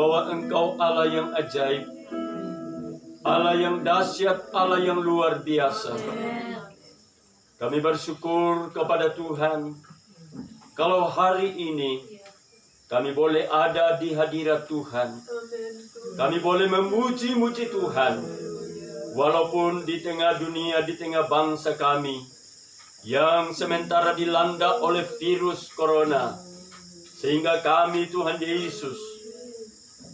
bahwa Engkau Allah yang ajaib, Allah yang dahsyat, Allah yang luar biasa. Kami bersyukur kepada Tuhan kalau hari ini kami boleh ada di hadirat Tuhan. Kami boleh memuji-muji Tuhan. Walaupun di tengah dunia, di tengah bangsa kami yang sementara dilanda oleh virus corona, sehingga kami Tuhan Yesus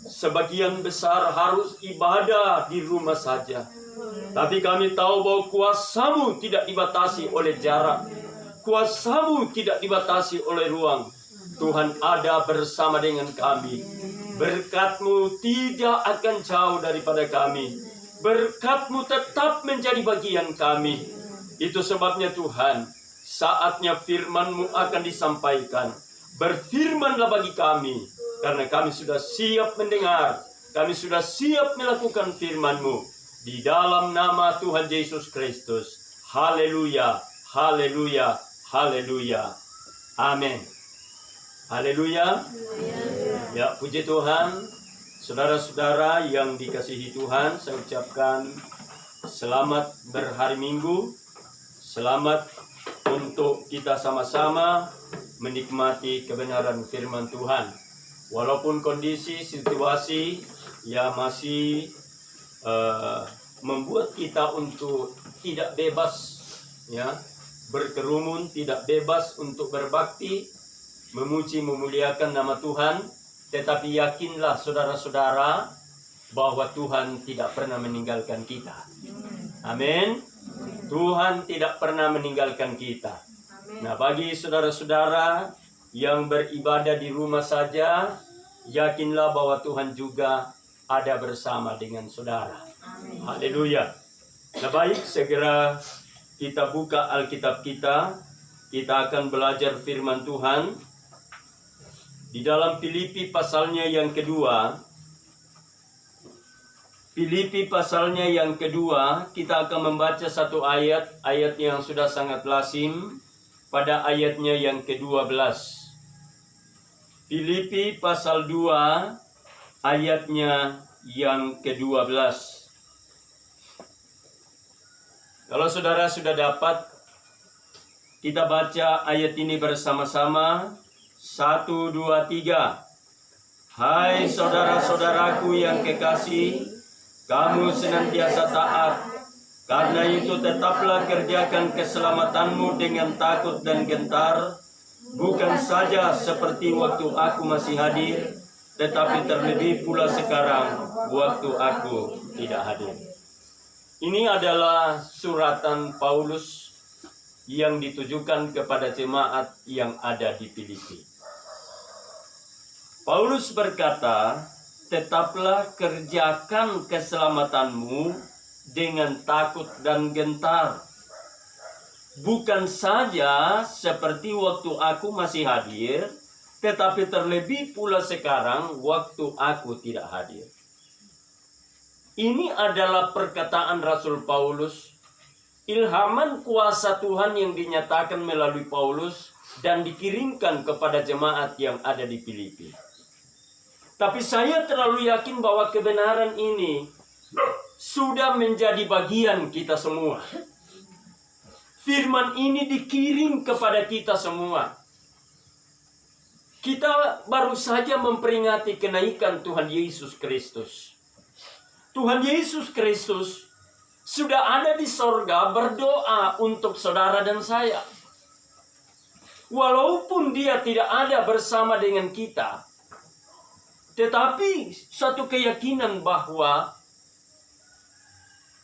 sebagian besar harus ibadah di rumah saja. Tapi kami tahu bahwa kuasa-Mu tidak dibatasi oleh jarak. Kuasa-Mu tidak dibatasi oleh ruang. Tuhan ada bersama dengan kami. Berkat-Mu tidak akan jauh daripada kami. Berkat-Mu tetap menjadi bagian kami. Itu sebabnya Tuhan, saatnya firman-Mu akan disampaikan. Berfirmanlah bagi kami, karena kami sudah siap mendengar. Kami sudah siap melakukan firman-Mu. Di dalam nama Tuhan Yesus Kristus. Haleluya, haleluya, haleluya. Amin. Haleluya. Ya, puji Tuhan. Saudara-saudara yang dikasihi Tuhan, saya ucapkan selamat berhari Minggu. Selamat untuk kita sama-sama menikmati kebenaran firman Tuhan. Walaupun kondisi, situasi ya masih membuat kita untuk tidak bebas ya berkerumun, tidak bebas untuk berbakti, memuji, memuliakan nama Tuhan. Tetapi yakinlah saudara-saudara bahwa Tuhan tidak pernah meninggalkan kita. Amin. Tuhan tidak pernah meninggalkan kita. Nah, bagi saudara-saudara yang beribadah di rumah saja, yakinlah bahwa Tuhan juga ada bersama dengan saudara. Haleluya. Nah, baik, segera kita buka Alkitab kita. Kita akan belajar firman Tuhan di dalam Filipi pasalnya yang kedua. Filipi pasalnya yang kedua, kita akan membaca satu ayat yang sudah sangat lazim pada ayatnya yang ke-12. Filipi pasal 2 ayatnya yang ke-12. Kalau saudara sudah dapat, kita baca ayat ini bersama-sama. 1, 2, 3. Hai saudara-saudaraku yang kekasih, kamu senantiasa taat. Karena itu tetaplah kerjakan keselamatanmu dengan takut dan gentar, bukan saja seperti waktu aku masih hadir, tetapi terlebih pula sekarang waktu aku tidak hadir. Ini adalah suratan Paulus yang ditujukan kepada jemaat yang ada di Filipi. Paulus berkata, tetaplah kerjakan keselamatanmu dengan takut dan gentar. Bukan saja seperti waktu aku masih hadir, tetapi terlebih pula sekarang waktu aku tidak hadir. Ini adalah perkataan Rasul Paulus, ilhaman kuasa Tuhan yang dinyatakan melalui Paulus dan dikirimkan kepada jemaat yang ada di Filipi. Tapi saya terlalu yakin bahwa kebenaran ini sudah menjadi bagian kita semua. Firman ini dikirim kepada kita semua. Kita baru saja memperingati kenaikan Tuhan Yesus Kristus. Tuhan Yesus Kristus sudah ada di sorga berdoa untuk saudara dan saya. Walaupun dia tidak ada bersama dengan kita, tetapi satu keyakinan bahwa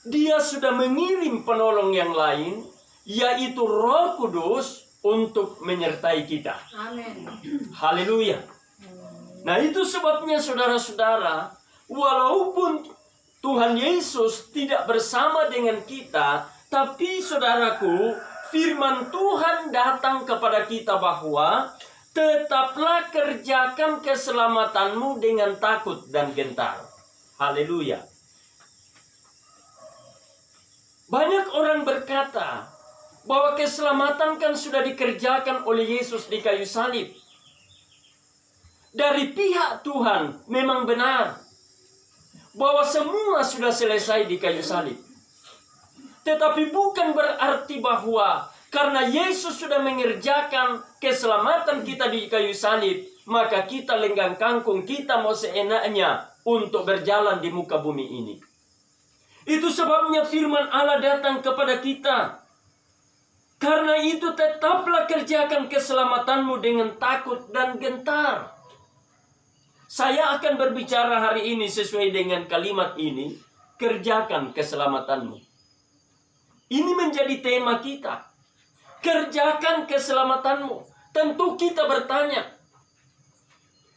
dia sudah mengirim penolong yang lain, yaitu Roh Kudus untuk menyertai kita. Amin. Haleluya. Nah, itu sebabnya saudara-saudara, walaupun Tuhan Yesus tidak bersama dengan kita, tapi saudaraku, firman Tuhan datang kepada kita bahwa tetaplah kerjakan keselamatanmu dengan takut dan gentar. Haleluya. Banyak orang berkata bahwa keselamatan kan sudah dikerjakan oleh Yesus di kayu salib. dari pihak Tuhan memang benar bahwa semua sudah selesai di kayu salib. Tetapi bukan berarti bahwa karena Yesus sudah mengerjakan keselamatan kita di kayu salib, maka kita lenggang kangkung, kita mau seenaknya untuk berjalan di muka bumi ini. Itu sebabnya firman Allah datang kepada kita. Karena itu tetaplah kerjakan keselamatanmu dengan takut dan gentar. Saya akan berbicara hari ini sesuai dengan kalimat ini, kerjakan keselamatanmu. Ini menjadi tema kita. Kerjakan keselamatanmu. Tentu kita bertanya,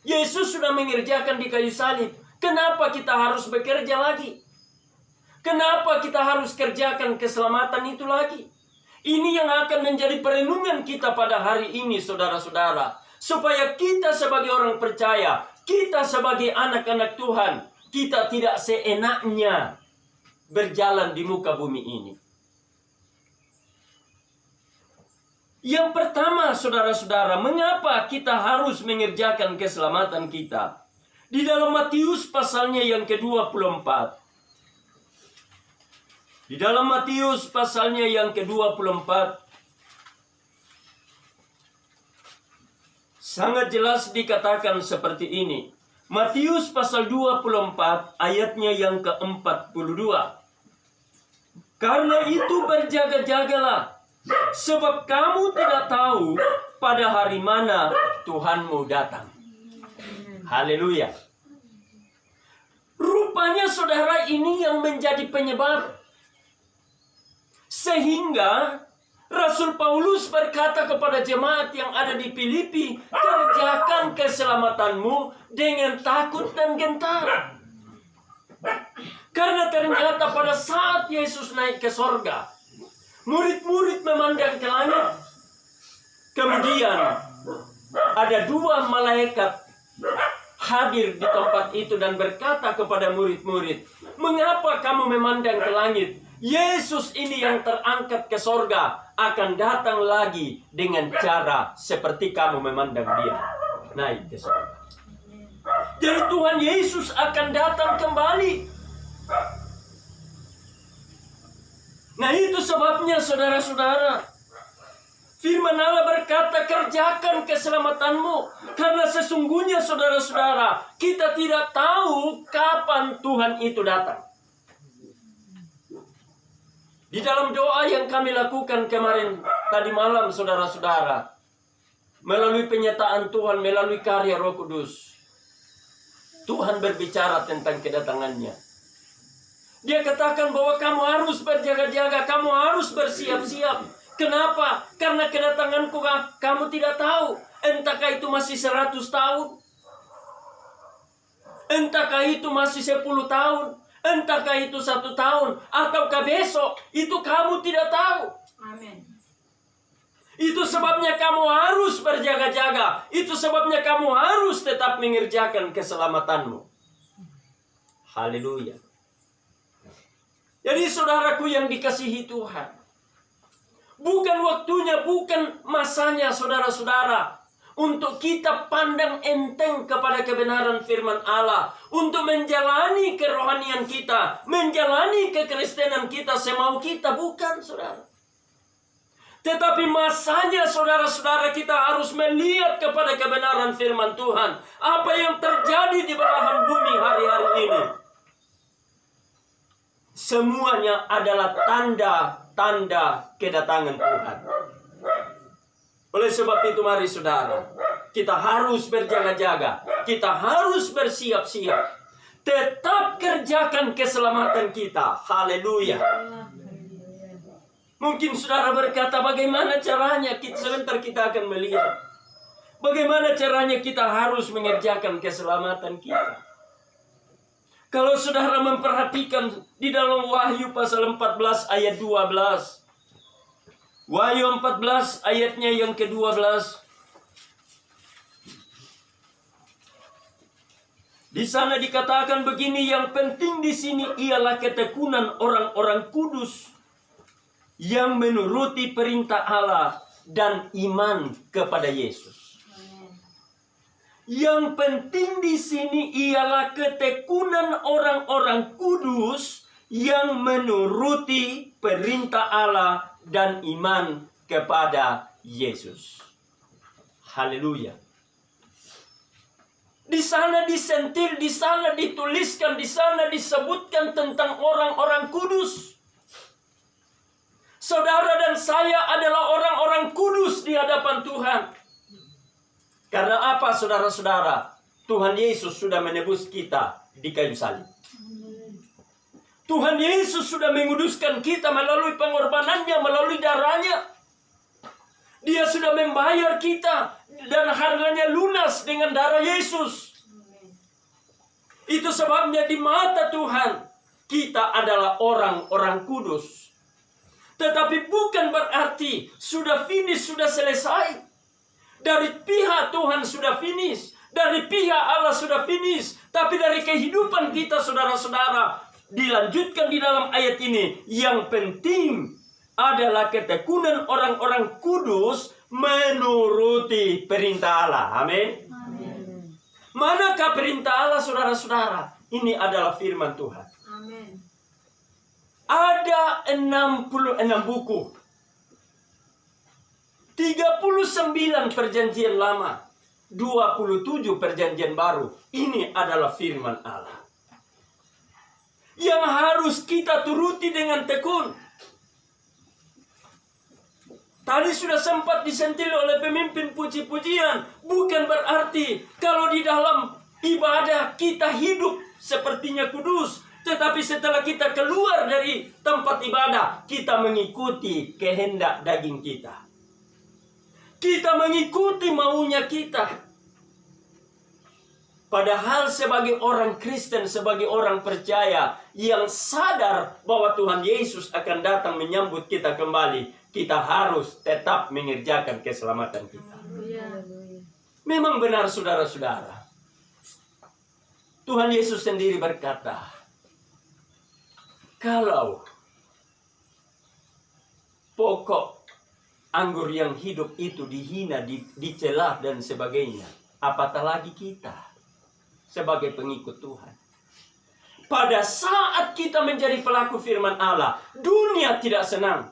Yesus sudah mengerjakan di kayu salib. Kenapa kita harus bekerja lagi? Kenapa kita harus kerjakan keselamatan itu lagi? Ini yang akan menjadi perenungan kita pada hari ini, saudara-saudara. Supaya kita sebagai orang percaya, kita sebagai anak-anak Tuhan, kita tidak seenaknya berjalan di muka bumi ini. Yang pertama, saudara-saudara, mengapa kita harus mengerjakan keselamatan kita? Di dalam Matius pasalnya yang ke-24. Di dalam Matius pasalnya yang ke-24, sangat jelas dikatakan seperti ini. Matius pasal 24 ayatnya yang ke-42. Karena itu berjaga-jagalah, sebab kamu tidak tahu pada hari mana Tuhanmu datang. Haleluya. Rupanya saudara ini yang menjadi penyebab. Sehingga Rasul Paulus berkata kepada jemaat yang ada di Filipi, kerjakan keselamatanmu dengan takut dan gentar. Karena ternyata pada saat Yesus naik ke sorga, murid-murid memandang ke langit. Kemudian ada dua malaikat hadir di tempat itu dan berkata kepada murid-murid, mengapa kamu memandang ke langit? Yesus ini yang terangkat ke sorga akan datang lagi dengan cara seperti kamu memandang dia naik ke sorga. Jadi Tuhan Yesus akan datang kembali. Nah itu sebabnya saudara-saudara, firman Allah berkata kerjakan keselamatanmu. Karena sesungguhnya saudara-saudara, kita tidak tahu kapan Tuhan itu datang. Di dalam doa yang kami lakukan kemarin tadi malam saudara-saudara, melalui penyataan Tuhan, melalui karya Roh Kudus, Tuhan berbicara tentang kedatangannya. Dia katakan bahwa kamu harus berjaga-jaga, kamu harus bersiap-siap. Kenapa? Karena kedatanganku kamu tidak tahu. Entahkah itu masih 100 tahun? Entahkah itu masih 10 tahun? Entahkah itu 1 tahun? Ataukah besok? Itu kamu tidak tahu. Amin. Itu sebabnya kamu harus berjaga-jaga. Itu sebabnya kamu harus tetap mengerjakan keselamatanmu. Haleluya. Jadi saudaraku yang dikasihi Tuhan, bukan waktunya, bukan masanya saudara-saudara untuk kita pandang enteng kepada kebenaran firman Allah, untuk menjalani kerohanian kita, menjalani kekristenan kita semau kita, bukan saudara. Tetapi masanya saudara-saudara kita harus melihat kepada kebenaran firman Tuhan. Apa yang terjadi di belahan bumi hari-hari ini, semuanya adalah tanda-tanda kedatangan Tuhan. Oleh sebab itu mari saudara, kita harus berjaga-jaga, kita harus bersiap-siap, tetap kerjakan keselamatan kita. Haleluya. Mungkin saudara berkata, bagaimana caranya? Sebentar kita akan melihat bagaimana caranya kita harus mengerjakan keselamatan kita. Kalau saudara memperhatikan di dalam Wahyu pasal 14 ayat 12. Wahyu 14 ayatnya yang ke-12. Di sana dikatakan begini, yang penting di sini ialah ketekunan orang-orang kudus yang menuruti perintah Allah dan iman kepada Yesus. Yang penting di sini ialah ketekunan orang-orang kudus yang menuruti perintah Allah dan iman kepada Yesus. Haleluya. Di sana disentil, di sana dituliskan, di sana disebutkan tentang orang-orang kudus. Saudara dan saya adalah orang-orang kudus di hadapan Tuhan. Karena apa, saudara-saudara? Tuhan Yesus sudah menebus kita di kayu salib. Tuhan Yesus sudah menguduskan kita melalui pengorbanannya, melalui darahnya. Dia sudah membayar kita dan harganya lunas dengan darah Yesus. Itu sebabnya di mata Tuhan kita adalah orang-orang kudus. Tetapi bukan berarti sudah finish, sudah selesai. Dari pihak Tuhan sudah finish, dari pihak Allah sudah finish, tapi dari kehidupan kita, saudara-saudara, dilanjutkan di dalam ayat ini. Yang penting adalah ketekunan orang-orang kudus menuruti perintah Allah. Amin. Manakah perintah Allah, saudara-saudara? Ini adalah firman Tuhan. Amin. Ada 66 buku. 39 perjanjian lama, 27 perjanjian baru. Ini adalah firman Allah yang harus kita turuti dengan tekun. Tadi sudah sempat disentil oleh pemimpin puji-pujian. Bukan berarti kalau di dalam ibadah kita hidup sepertinya kudus, tetapi setelah kita keluar dari tempat ibadah, kita mengikuti kehendak daging kita. Kita mengikuti maunya kita. Padahal sebagai orang Kristen, sebagai orang percaya yang sadar bahwa Tuhan Yesus akan datang menyambut kita kembali, kita harus tetap mengerjakan keselamatan kita. Memang benar, saudara-saudara. Tuhan Yesus sendiri berkata, kalau pokok anggur yang hidup itu dihina, dicela dan sebagainya, apatah lagi kita sebagai pengikut Tuhan. Pada saat kita menjadi pelaku firman Allah, dunia tidak senang.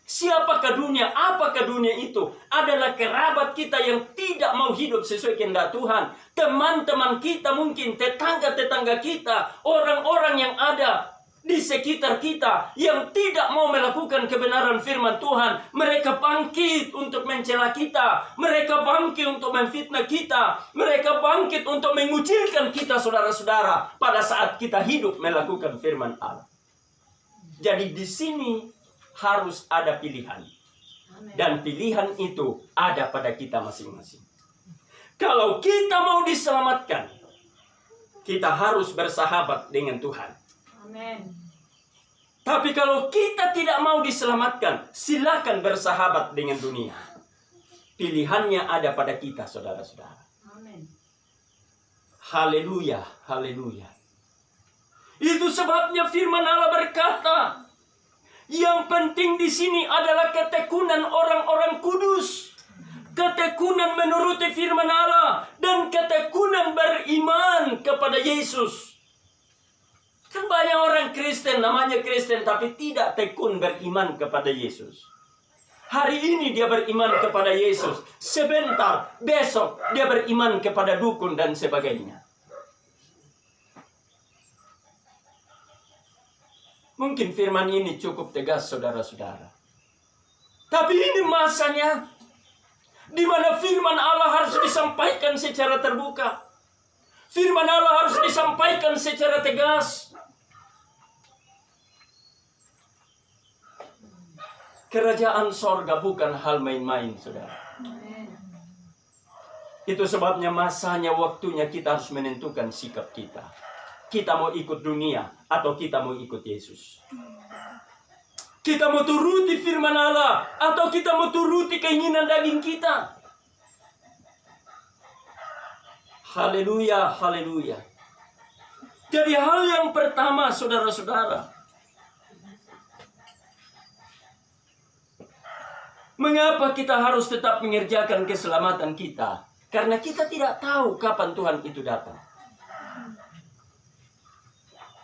Siapakah dunia? Apakah dunia itu? Adalah kerabat kita yang tidak mau hidup sesuai kehendak Tuhan. Teman-teman kita mungkin, tetangga-tetangga kita, orang-orang yang ada di sekitar kita yang tidak mau melakukan kebenaran firman Tuhan. Mereka bangkit untuk mencela kita. Mereka bangkit untuk memfitnah kita. Mereka bangkit untuk mengucilkan kita, saudara-saudara, pada saat kita hidup melakukan firman Allah. Jadi di sini harus ada pilihan. Dan pilihan itu ada pada kita masing-masing. Kalau kita mau diselamatkan, kita harus bersahabat dengan Tuhan. Amin. Tapi kalau kita tidak mau diselamatkan, silakan bersahabat dengan dunia. Pilihannya ada pada kita, saudara-saudara. Amin. Haleluya, haleluya. Itu sebabnya firman Allah berkata, yang penting di sini adalah ketekunan orang-orang kudus. Ketekunan menuruti firman Allah. Dan ketekunan beriman kepada Yesus. Kan banyak orang Kristen, namanya Kristen, tapi tidak tekun beriman kepada Yesus. Hari ini dia beriman kepada Yesus. Sebentar, besok dia beriman kepada dukun dan sebagainya. Mungkin firman ini cukup tegas, saudara-saudara. Tapi ini masanya di mana firman Allah harus disampaikan secara terbuka. Firman Allah harus disampaikan secara tegas. Kerajaan sorga bukan hal main-main, saudara. Itu sebabnya masanya, waktunya kita harus menentukan sikap kita. Kita mau ikut dunia atau kita mau ikut Yesus. Kita mau turuti firman Allah atau kita mau turuti keinginan daging kita. Haleluya, haleluya. Jadi hal yang pertama, saudara-saudara, mengapa kita harus tetap mengerjakan keselamatan kita? Karena kita tidak tahu kapan Tuhan itu datang.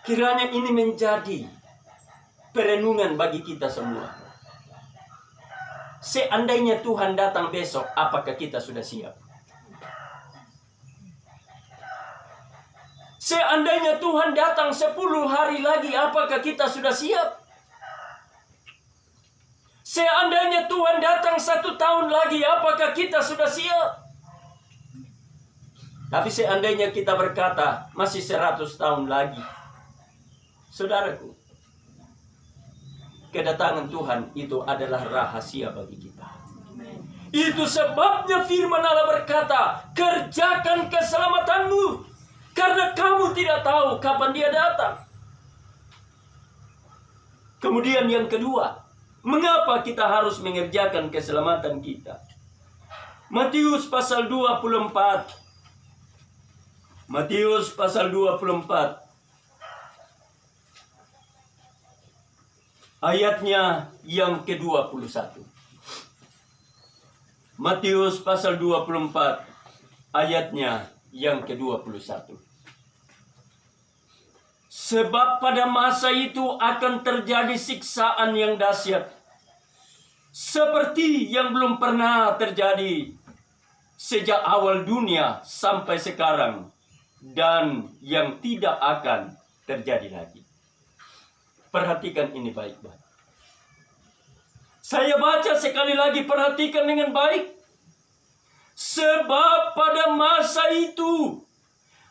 Kiranya ini menjadi perenungan bagi kita semua. Seandainya Tuhan datang besok, apakah kita sudah siap? Seandainya Tuhan datang 10 hari lagi, apakah kita sudah siap? Seandainya Tuhan datang 1 tahun lagi, apakah kita sudah siap? Tapi seandainya kita berkata, masih 100 tahun lagi. Saudaraku, kedatangan Tuhan itu adalah rahasia bagi kita. Itu sebabnya firman Allah berkata, kerjakan keselamatanmu. Karena kamu tidak tahu kapan dia datang. Kemudian yang kedua, mengapa kita harus mengerjakan keselamatan kita? Matius pasal 24. Matius pasal 24. Ayatnya yang ke-21. Matius pasal 24. Ayatnya yang ke-21. Sebab pada masa itu akan terjadi siksaan yang dahsyat, seperti yang belum pernah terjadi sejak awal dunia sampai sekarang, dan yang tidak akan terjadi lagi. Perhatikan ini baik-baik. Saya baca sekali lagi, perhatikan dengan baik. Sebab pada masa itu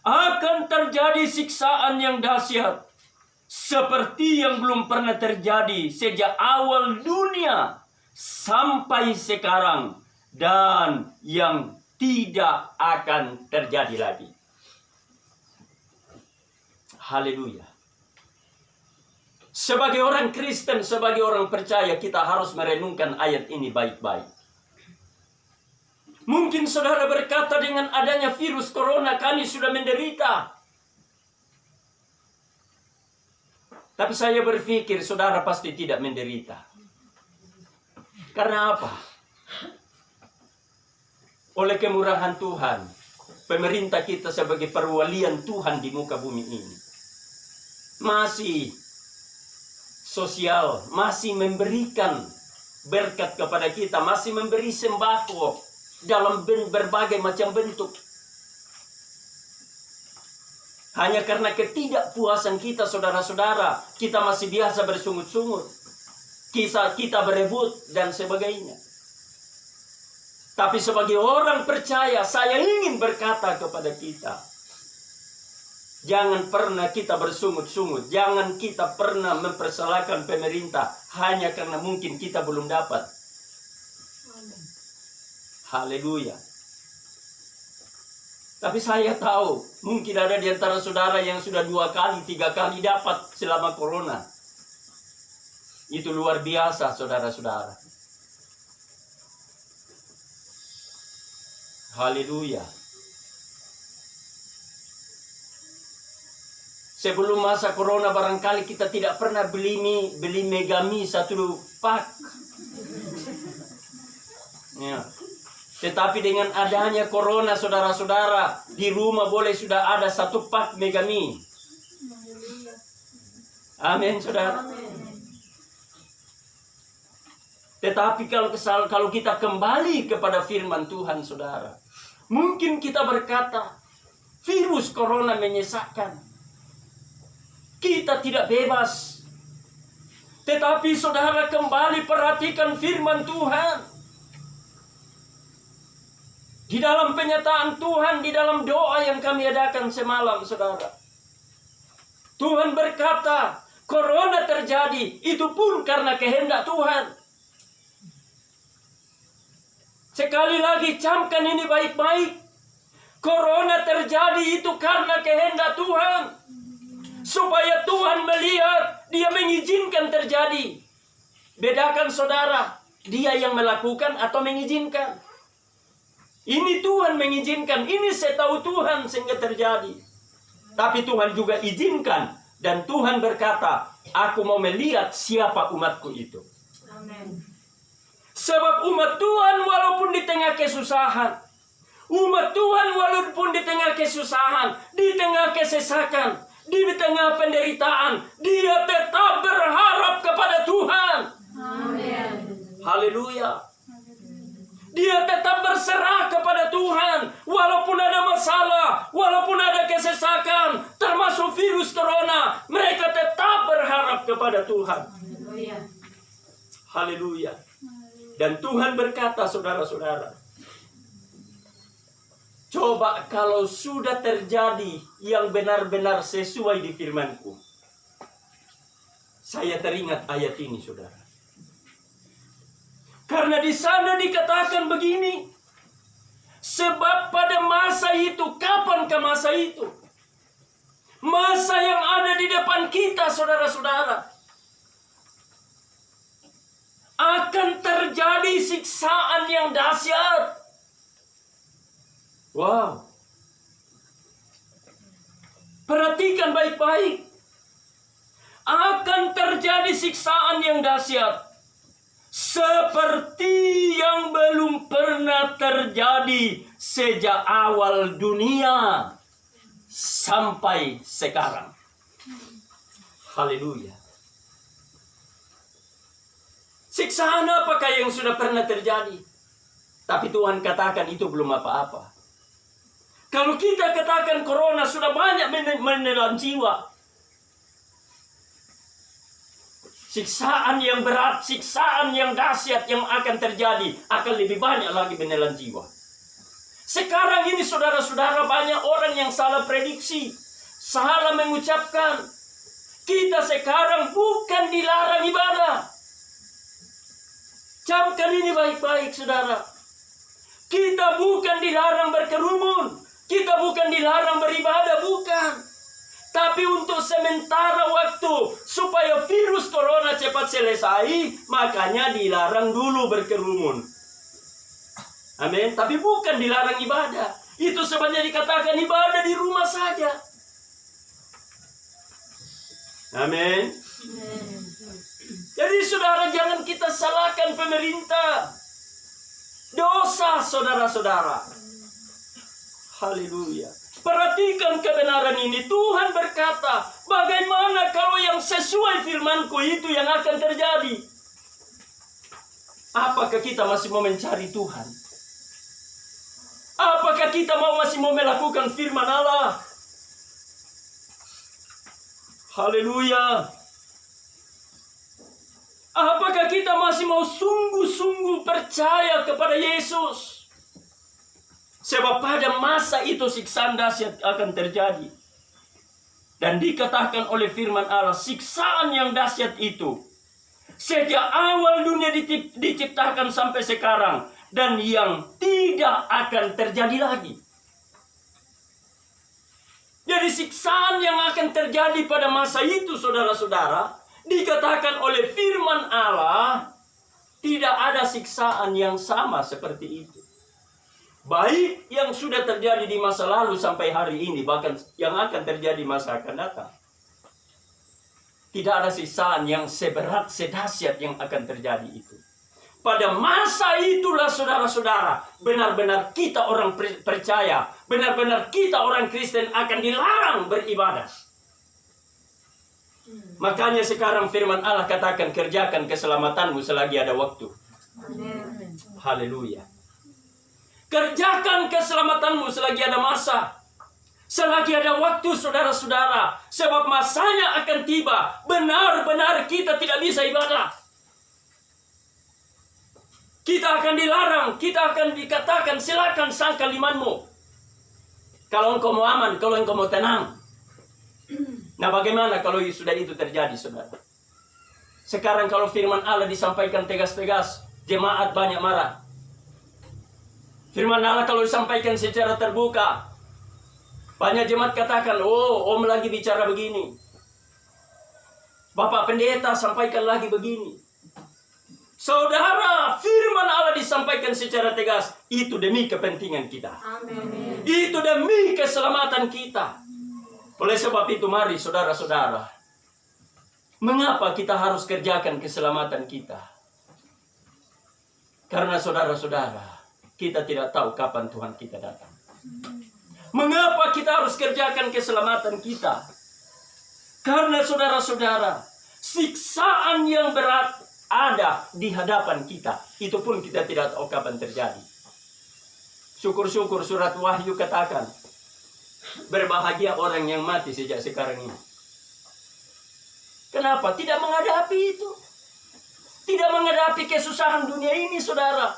akan terjadi siksaan yang dahsyat, seperti yang belum pernah terjadi sejak awal dunia sampai sekarang, dan yang tidak akan terjadi lagi. Haleluya. Sebagai orang Kristen, sebagai orang percaya, kita harus merenungkan ayat ini baik-baik. Mungkin saudara berkata, dengan adanya virus corona kami sudah menderita. Tapi saya berpikir saudara pasti tidak menderita. Karena apa? Oleh kemurahan Tuhan, pemerintah kita sebagai perwalian Tuhan di muka bumi ini masih sosial, masih memberikan berkat kepada kita, masih memberi sembako dalam berbagai macam bentuk. Hanya karena ketidakpuasan kita, saudara-saudara, kita masih biasa bersungut-sungut, kita berebut dan sebagainya. Tapi sebagai orang percaya, saya ingin berkata kepada kita, jangan pernah kita bersungut-sungut, jangan kita pernah mempersalahkan pemerintah hanya karena mungkin kita belum dapat. Haleluya. Tapi saya tahu, mungkin ada di antara saudara yang sudah 2 kali, 3 kali dapat selama corona. Itu luar biasa, saudara-saudara. Haleluya. Sebelum masa corona barangkali kita tidak pernah beli Megami 1 pak. Ya. Tetapi dengan adanya corona, saudara-saudara, di rumah boleh sudah ada 1 pak Megami. Amin, saudara. Tetapi kalau kita kembali kepada firman Tuhan, saudara, mungkin kita berkata, virus corona menyesakkan, kita tidak bebas. Tetapi saudara, kembali perhatikan firman Tuhan. Di dalam penyataan Tuhan, di dalam doa yang kami adakan semalam, saudara, Tuhan berkata, corona terjadi, itu pun karena kehendak Tuhan. Sekali lagi, camkan ini baik-baik. Corona terjadi itu karena kehendak Tuhan. Supaya Tuhan melihat, dia mengizinkan terjadi. Bedakan saudara, dia yang melakukan atau mengizinkan. Ini Tuhan mengizinkan, ini saya tahu Tuhan sehingga terjadi. Tapi Tuhan juga izinkan, dan Tuhan berkata, aku mau melihat siapa umatku itu. Amen. Sebab umat Tuhan walaupun di tengah kesusahan, Umat Tuhan walaupun di tengah kesusahan, di tengah kesesakan, di tengah penderitaan, dia tetap berharap kepada Tuhan. Amin. Haleluya. Dia tetap berserah kepada Tuhan. Walaupun ada masalah, walaupun ada kesesakan, termasuk virus corona, mereka tetap berharap kepada Tuhan. Haleluya. Haleluya. Dan Tuhan berkata, saudara-saudara, coba kalau sudah terjadi yang benar-benar sesuai di firman-Ku. Saya teringat ayat ini, saudara. Karena di sana dikatakan begini, sebab pada masa itu, kapankah masa itu? Masa yang ada di depan kita, saudara-saudara, akan terjadi siksaan yang dahsyat. Wow. Perhatikan baik-baik. Akan terjadi siksaan yang dahsyat. Seperti yang belum pernah terjadi sejak awal dunia sampai sekarang. Haleluya. Siksaan apakah yang sudah pernah terjadi? Tapi Tuhan katakan itu belum apa-apa. Kalau kita katakan corona sudah banyak menelan jiwa, siksaan yang berat, siksaan yang dahsyat yang akan terjadi akan lebih banyak lagi menelan jiwa. Sekarang ini saudara-saudara, banyak orang yang salah prediksi, salah mengucapkan. Kita sekarang bukan dilarang ibadah. Camkan ini baik-baik, saudara. Kita bukan dilarang berkerumun, kita bukan dilarang beribadah, bukan. Tapi untuk sementara waktu, supaya virus corona cepat selesai, makanya dilarang dulu berkerumun. Amin. Tapi bukan dilarang ibadah. Itu sebenarnya dikatakan ibadah di rumah saja. Amin. Jadi saudara, jangan kita salahkan pemerintah. Dosa saudara-saudara. Haleluya. Perhatikan kebenaran ini. Tuhan berkata, bagaimana kalau yang sesuai firman-Ku itu yang akan terjadi? Apakah kita masih mau mencari Tuhan? Apakah kita masih mau melakukan firman Allah? Haleluya. Apakah kita masih mau sungguh-sungguh percaya kepada Yesus? Sebab pada masa itu siksaan dahsyat akan terjadi. Dan dikatakan oleh firman Allah, siksaan yang dahsyat itu sejak awal dunia diciptakan sampai sekarang, dan yang tidak akan terjadi lagi. Jadi siksaan yang akan terjadi pada masa itu, saudara-saudara, dikatakan oleh firman Allah, tidak ada siksaan yang sama seperti itu. Baik yang sudah terjadi di masa lalu sampai hari ini, bahkan yang akan terjadi masa akan datang. Tidak ada siksaan yang seberat, sedahsyat yang akan terjadi itu. Pada masa itulah saudara-saudara, benar-benar kita orang percaya, benar-benar kita orang Kristen akan dilarang beribadah. Makanya sekarang firman Allah katakan, kerjakan keselamatanmu selagi ada waktu. Amin. Haleluya. Kerjakan keselamatanmu selagi ada masa. Selagi ada waktu, saudara-saudara. Sebab masanya akan tiba. Benar-benar kita tidak bisa ibadah. Kita akan dilarang. Kita akan dikatakan, silakan sangkal imanmu. Kalau engkau mau aman, kalau engkau mau tenang. Nah, bagaimana kalau sudah itu terjadi, saudara? Sekarang kalau firman Allah disampaikan tegas-tegas, jemaat banyak marah. Firman Allah kalau disampaikan secara terbuka, banyak jemaat katakan, oh, om lagi bicara begini. Bapak pendeta sampaikan lagi begini. Saudara, firman Allah disampaikan secara tegas, itu demi kepentingan kita. Amin. Itu demi keselamatan kita. Oleh sebab itu, mari saudara-saudara, mengapa kita harus kerjakan keselamatan kita? Karena saudara-saudara, kita tidak tahu kapan Tuhan kita datang. Mengapa kita harus kerjakan keselamatan kita? Karena saudara-saudara, siksaan yang berat ada di hadapan kita. Itu pun kita tidak tahu kapan terjadi. Syukur-syukur surat Wahyu katakan, berbahagia orang yang mati sejak sekarang ini. Kenapa? Tidak menghadapi itu. Tidak menghadapi kesusahan dunia ini, saudara.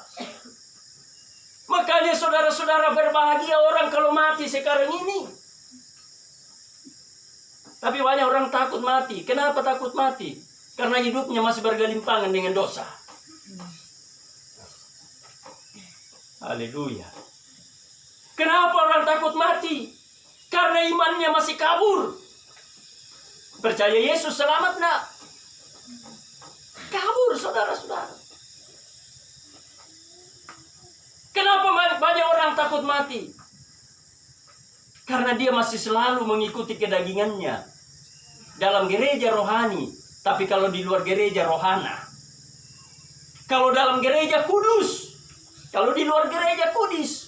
Makanya saudara-saudara, berbahagia orang kalau mati sekarang ini. Tapi banyak orang takut mati. Kenapa takut mati? Karena hidupnya masih bergelimpangan dengan dosa. Haleluya. Kenapa orang takut mati? Karena imannya masih kabur. Percaya Yesus selamat enggak? Kabur, saudara-saudara. Kenapa banyak orang takut mati? Karena dia masih selalu mengikuti kedagingannya. Dalam gereja rohani, tapi kalau di luar gereja rohana. Kalau dalam gereja kudus, kalau di luar gereja kudus.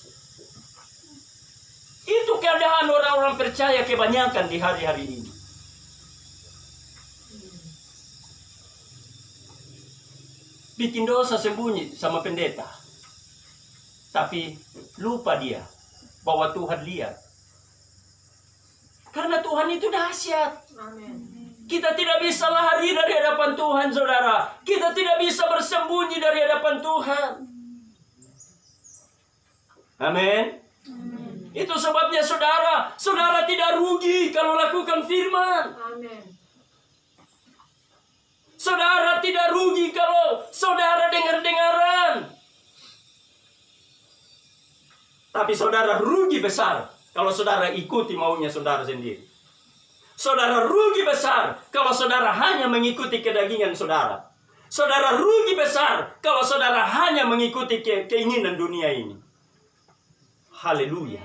Itu keadaan orang-orang percaya kebanyakan di hari-hari ini. Bikin dosa sembunyi sama pendeta. Tapi lupa dia bahwa Tuhan lihat. Karena Tuhan itu dahsyat. Amin. Kita tidak bisa lari dari hadapan Tuhan, saudara. Kita tidak bisa bersembunyi dari hadapan Tuhan. Amin. Itu sebabnya saudara tidak rugi kalau lakukan firman. Amin. Saudara tidak rugi kalau saudara dengar-dengaran. Tapi saudara rugi besar kalau saudara ikuti maunya saudara sendiri. Saudara rugi besar kalau saudara hanya mengikuti kedagingan saudara. Saudara rugi besar kalau saudara hanya mengikuti keinginan dunia ini. Haleluya.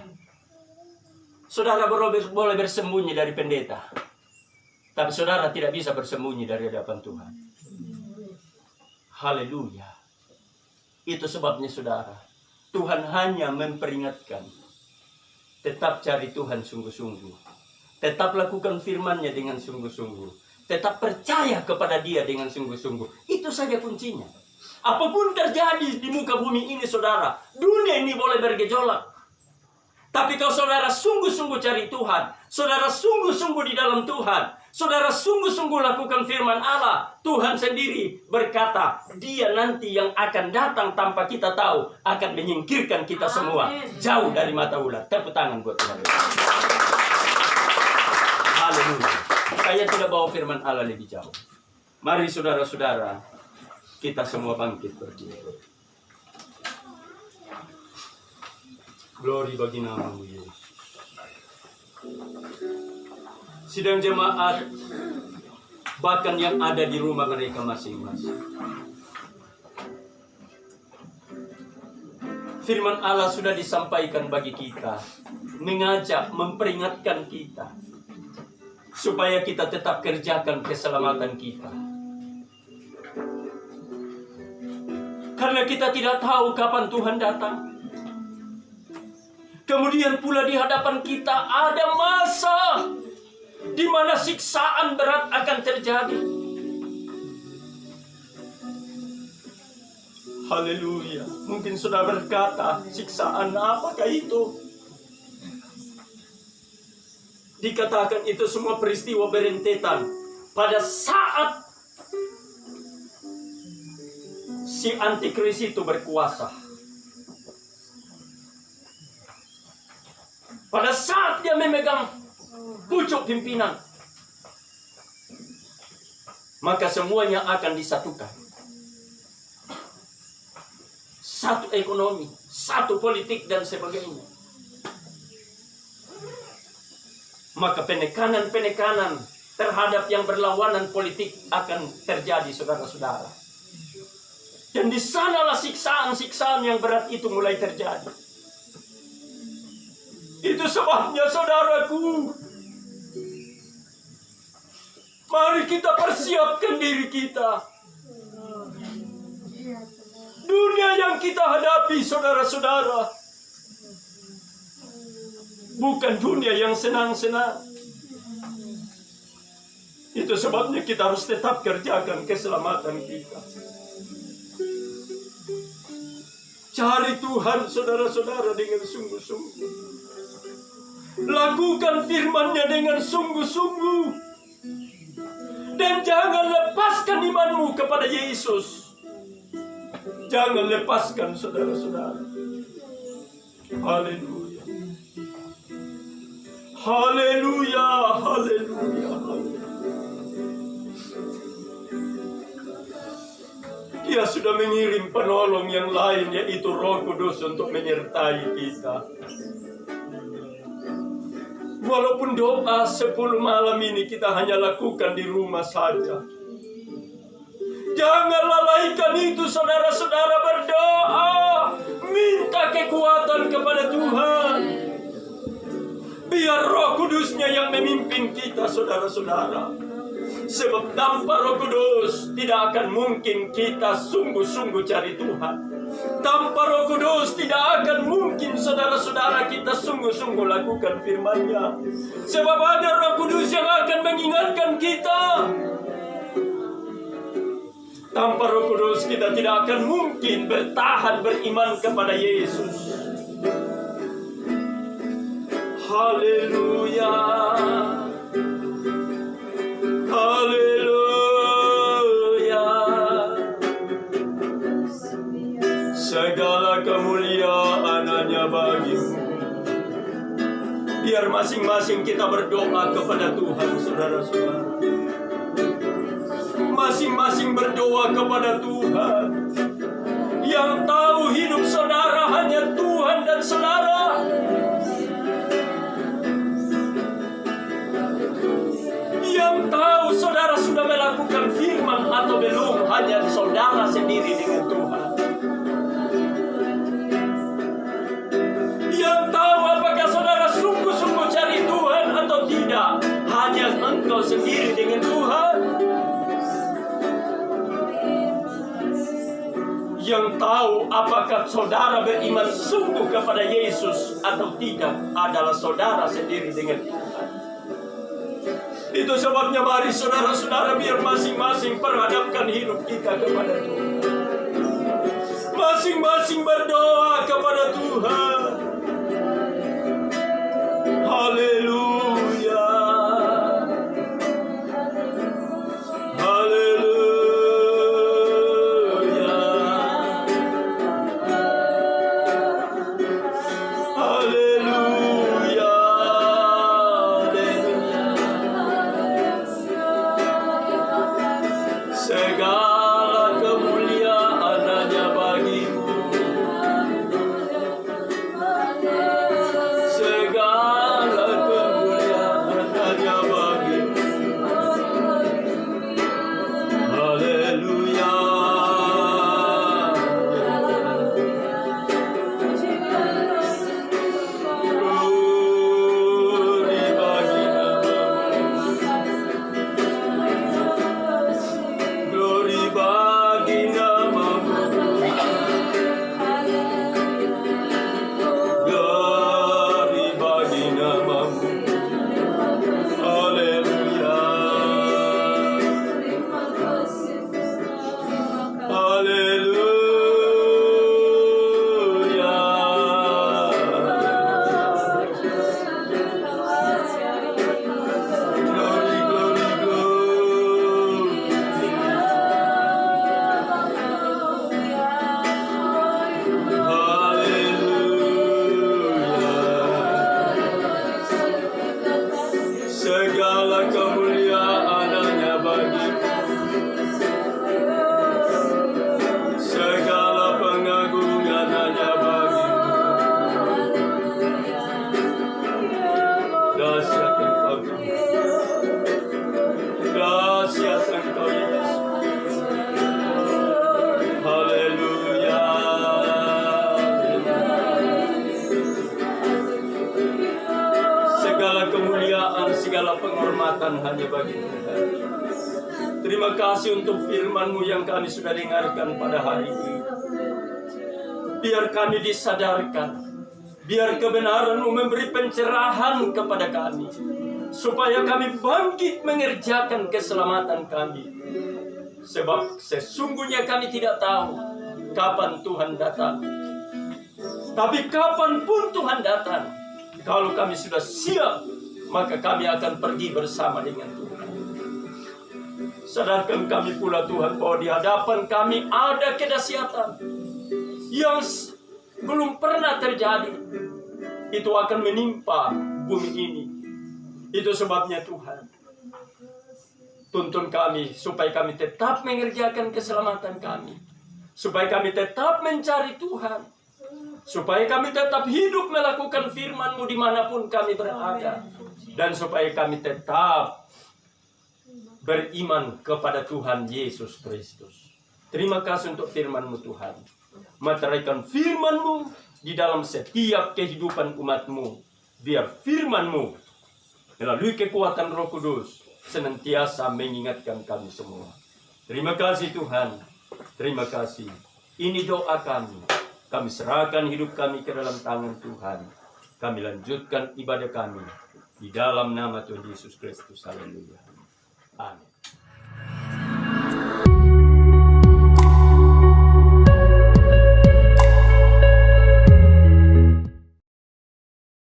Saudara boleh bersembunyi dari pendeta. Tapi saudara tidak bisa bersembunyi dari hadapan Tuhan. Haleluya. Itu sebabnya saudara, Tuhan hanya memperingatkan. Tetap cari Tuhan sungguh-sungguh. Tetap lakukan firman-Nya dengan sungguh-sungguh. Tetap percaya kepada Dia dengan sungguh-sungguh. Itu saja kuncinya. Apapun terjadi di muka bumi ini saudara, dunia ini boleh bergejolak. Tapi kalau saudara sungguh-sungguh cari Tuhan, saudara sungguh-sungguh di dalam Tuhan, saudara sungguh-sungguh lakukan firman Allah, Tuhan sendiri berkata, Dia nanti yang akan datang tanpa kita tahu, akan menyingkirkan kita semua jauh dari mata ular. Tepuk tangan buat Tuhan. Haleluya. Saya tidak bawa firman Allah lebih jauh. Mari saudara-saudara, kita semua bangkit berdiri. Glory bagi nama-Mu Yesus. Sidang jemaat, bahkan yang ada di rumah mereka masing-masing. Firman Allah sudah disampaikan bagi kita, mengajak, memperingatkan kita, supaya kita tetap kerjakan keselamatan kita. Karena kita tidak tahu kapan Tuhan datang. Kemudian pula di hadapan kita ada masa di mana siksaan berat akan terjadi. Haleluya. Mungkin sudah berkata, siksaan apakah itu? Dikatakan itu semua peristiwa berentetan pada saat si antikris itu berkuasa. Pada saat dia memegang pucuk pimpinan, maka semuanya akan disatukan. Satu ekonomi, satu politik, dan sebagainya. Maka penekanan-penekanan terhadap yang berlawanan politik akan terjadi, saudara-saudara. Dan di sanalah siksaan-siksaan yang berat itu mulai terjadi. Itu sebabnya saudaraku, mari kita persiapkan diri kita. Dunia yang kita hadapi, saudara-saudara, bukan dunia yang senang-senang. Itu sebabnya kita harus tetap kerjakan keselamatan kita. Cari Tuhan, saudara-saudara, dengan sungguh-sungguh. Lakukan firman-Nya dengan sungguh-sungguh. Dan jangan lepaskan imanmu kepada Yesus. Jangan lepaskan, saudara-saudara. Haleluya. Haleluya, haleluya, haleluya. Dia sudah mengirim penolong yang lain, yaitu Roh Kudus, untuk menyertai kita. Walaupun doa 10 malam ini kita hanya lakukan di rumah saja. Jangan lalaikan itu, saudara-saudara, berdoa. Minta kekuatan kepada Tuhan. Biar Roh Kudus-Nya yang memimpin kita, saudara-saudara. Sebab tanpa Roh Kudus tidak akan mungkin kita sungguh-sungguh cari Tuhan. Tanpa Roh Kudus tidak akan mungkin, saudara-saudara, kita sungguh-sungguh lakukan firman-Nya. Sebab ada Roh Kudus yang akan mengingatkan kita. Tanpa Roh Kudus kita tidak akan mungkin bertahan beriman kepada Yesus. Haleluya. Haleluya. Segala kemuliaan hanya bagi-Mu. Biar masing-masing kita berdoa kepada Tuhan, saudara-saudara. Masing-masing berdoa kepada Tuhan. Yang tahu hidup saudara hanya Tuhan dan saudara. Yang tahu saudara sudah melakukan firman atau belum hanya saudara sendiri dengan Tuhan. Yang tahu apakah saudara sungguh-sungguh cari Tuhan atau tidak, hanya engkau sendiri dengan Tuhan. Yang tahu apakah saudara beriman sungguh kepada Yesus atau tidak adalah saudara sendiri dengan Tuhan. Itu sebabnya mari saudara-saudara, biar masing-masing perhadapkan hidup kita kepada Tuhan. Masing-masing berdoa kepada Tuhan. Haleluya. Haleluya. Haleluya. Segala kemuliaan hanya bagi-Mu. Segala kemuliaan hanya bagi-Mu. Haleluya. Glory bagi nama-Mu. Glory bagi nama-Mu. Glory bagi nama-Mu. Haleluya. Haleluya. Glory, glory, glory. Haleluya. Segala kemuliaan hanya bagi-Mu. Segala pengagungan hanya bagi-Mu. Dahsyat Engkau Tuhan. Dahsyat Engkau Yesus. Haleluya. Segala kemuliaan, segala penghormatan hanya bagi Tuhan. Terima kasih untuk firman-Mu yang kami sudah dengarkan pada hari ini. Biar kami disadarkan. Biar kebenaran-Mu memberi pencerahan kepada kami. Supaya kami bangkit mengerjakan keselamatan kami. Sebab sesungguhnya kami tidak tahu kapan Tuhan datang. Tapi kapanpun Tuhan datang, kalau kami sudah siap, maka kami akan pergi bersama dengan Tuhan. Sadarkan kami pula Tuhan bahwa di hadapan kami ada kedahsyatan yang belum pernah terjadi. Itu akan menimpa bumi ini. Itu sebabnya Tuhan tuntun kami supaya kami tetap mengerjakan keselamatan kami. Supaya kami tetap mencari Tuhan. Supaya kami tetap hidup melakukan firman-Mu dimanapun kami berada. Dan supaya kami tetap beriman kepada Tuhan Yesus Kristus. Terima kasih untuk firman-Mu Tuhan. Meteraikan firman-Mu di dalam setiap kehidupan umat-Mu. Biar firman-Mu melalui kekuatan Roh Kudus senantiasa mengingatkan kami semua. Terima kasih Tuhan. Terima kasih. Ini doa kami. Kami serahkan hidup kami ke dalam tangan Tuhan. Kami lanjutkan ibadah kami di dalam nama Tuhan Yesus Kristus. Haleluya. Amin.